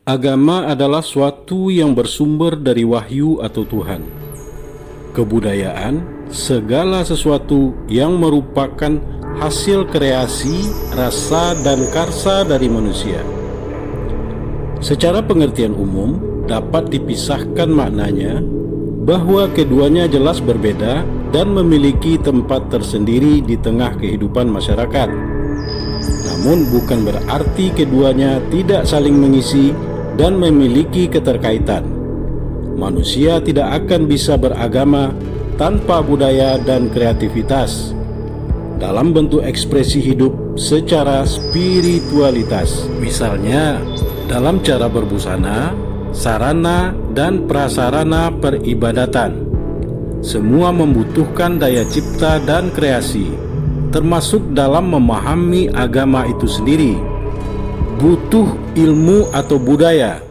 Agama adalah suatu yang bersumber dari wahyu atau Tuhan. Kebudayaan, segala sesuatu yang merupakan hasil kreasi, rasa, dan karsa dari manusia. Secara pengertian umum, dapat dipisahkan maknanya bahwa keduanya jelas berbeda dan memiliki tempat tersendiri di tengah kehidupan masyarakat. Namun bukan berarti keduanya tidak saling mengisi dan memiliki keterkaitan. Manusia tidak akan bisa beragama tanpa budaya dan kreativitas dalam bentuk ekspresi hidup secara spiritualitas. Misalnya, dalam cara berbusana, sarana, dan prasarana peribadatan. Semua membutuhkan daya cipta dan kreasi, termasuk dalam memahami agama itu sendiri. Butuh ilmu atau budaya.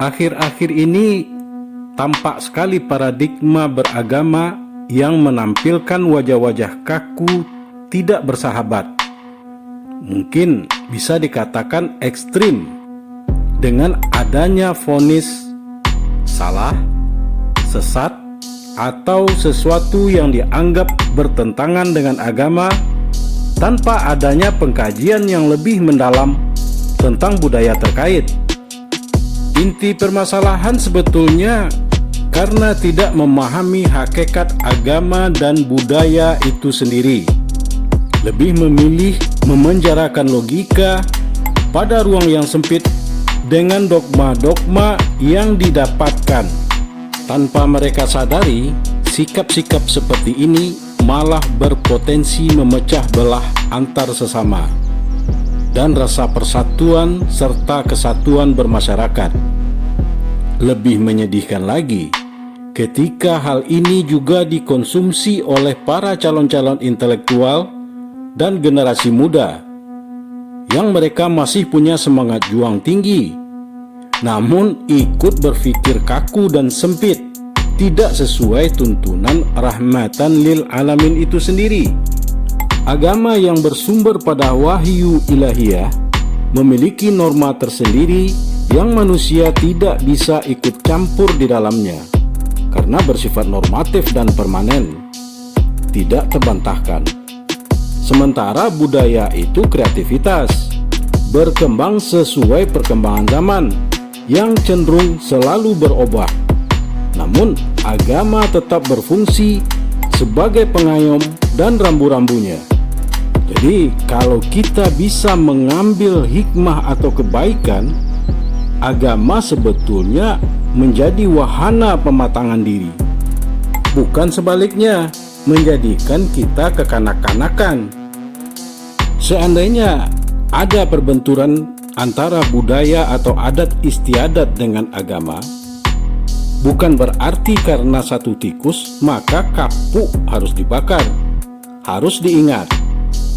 Akhir-akhir ini tampak sekali paradigma beragama yang menampilkan wajah-wajah kaku, tidak bersahabat. Mungkin bisa dikatakan ekstrim dengan adanya vonis salah, sesat, atau sesuatu yang dianggap bertentangan dengan agama tanpa adanya pengkajian yang lebih mendalam tentang budaya terkait. Inti permasalahan sebetulnya karena tidak memahami hakikat agama dan budaya itu sendiri. Lebih memilih memenjarakan logika pada ruang yang sempit dengan dogma-dogma yang didapatkan. Tanpa mereka sadari, sikap-sikap seperti ini malah berpotensi memecah belah antar sesama dan rasa persatuan serta kesatuan bermasyarakat. Lebih menyedihkan lagi, ketika hal ini juga dikonsumsi oleh para calon-calon intelektual dan generasi muda yang mereka masih punya semangat juang tinggi, namun ikut berpikir kaku dan sempit, tidak sesuai tuntunan rahmatan lil alamin itu sendiri. Agama yang bersumber pada wahyu ilahiyah memiliki norma tersendiri yang manusia tidak bisa ikut campur di dalamnya karena bersifat normatif dan permanen, tidak terbantahkan. Sementara budaya itu kreativitas, berkembang sesuai perkembangan zaman yang cenderung selalu berubah. Namun agama tetap berfungsi sebagai pengayom dan rambu-rambunya. Jadi kalau kita bisa mengambil hikmah atau kebaikan, agama sebetulnya menjadi wahana pematangan diri, bukan sebaliknya menjadikan kita kekanak-kanakan. Seandainya ada perbenturan antara budaya atau adat istiadat dengan agama, bukan berarti karena satu tikus maka kapuk harus dibakar. Harus diingat,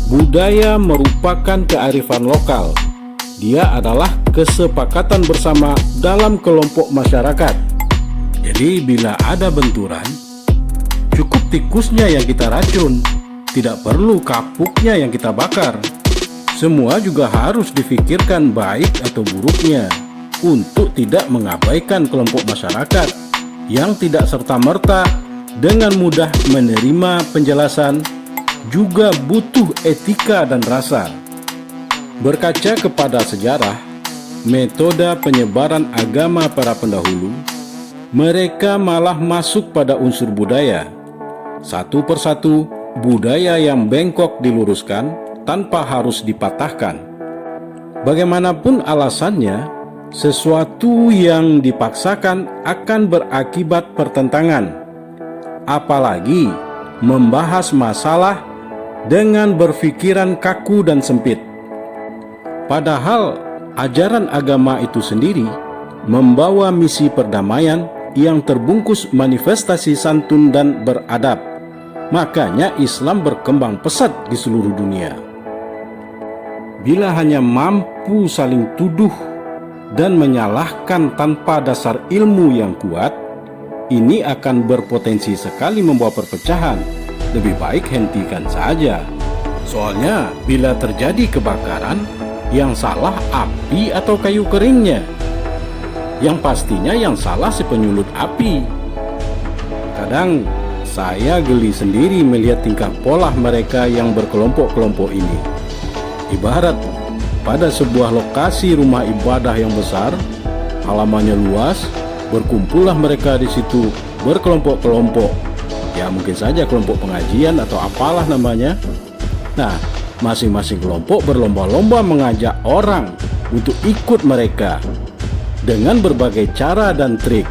budaya merupakan kearifan lokal. Dia adalah kesepakatan bersama dalam kelompok masyarakat. Jadi bila ada benturan, cukup tikusnya yang kita racun, tidak perlu kapuknya yang kita bakar. Semua juga harus difikirkan baik atau buruknya untuk tidak mengabaikan kelompok masyarakat yang tidak serta-merta dengan mudah menerima penjelasan, juga butuh etika dan rasa. Berkaca kepada sejarah, metode penyebaran agama para pendahulu, mereka malah masuk pada unsur budaya. Satu persatu, budaya yang bengkok diluruskan tanpa harus dipatahkan. Bagaimanapun alasannya, sesuatu yang dipaksakan akan berakibat pertentangan. Apalagi membahas masalah dengan berpikiran kaku dan sempit. Padahal ajaran agama itu sendiri membawa misi perdamaian yang terbungkus manifestasi santun dan beradab. Makanya Islam berkembang pesat di seluruh dunia. Bila hanya mampu saling tuduh dan menyalahkan tanpa dasar ilmu yang kuat, ini akan berpotensi sekali membawa perpecahan. Lebih baik hentikan saja. Soalnya bila terjadi kebakaran, yang salah api atau kayu keringnya? Yang pastinya yang salah si penyulut api. Kadang saya geli sendiri melihat tingkah pola mereka yang berkelompok-kelompok ini. Ibarat pada sebuah lokasi rumah ibadah yang besar, halamannya luas, berkumpullah mereka di situ berkelompok-kelompok. Ya mungkin saja kelompok pengajian atau apalah namanya. Nah, masing-masing kelompok berlomba-lomba mengajak orang untuk ikut mereka dengan berbagai cara dan trik.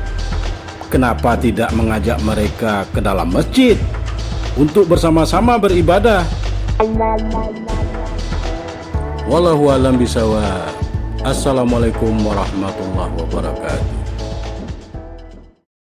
Kenapa tidak mengajak mereka ke dalam masjid untuk bersama-sama beribadah? Wallahu a'lam bishawab. Assalamualaikum warahmatullahi wabarakatuh.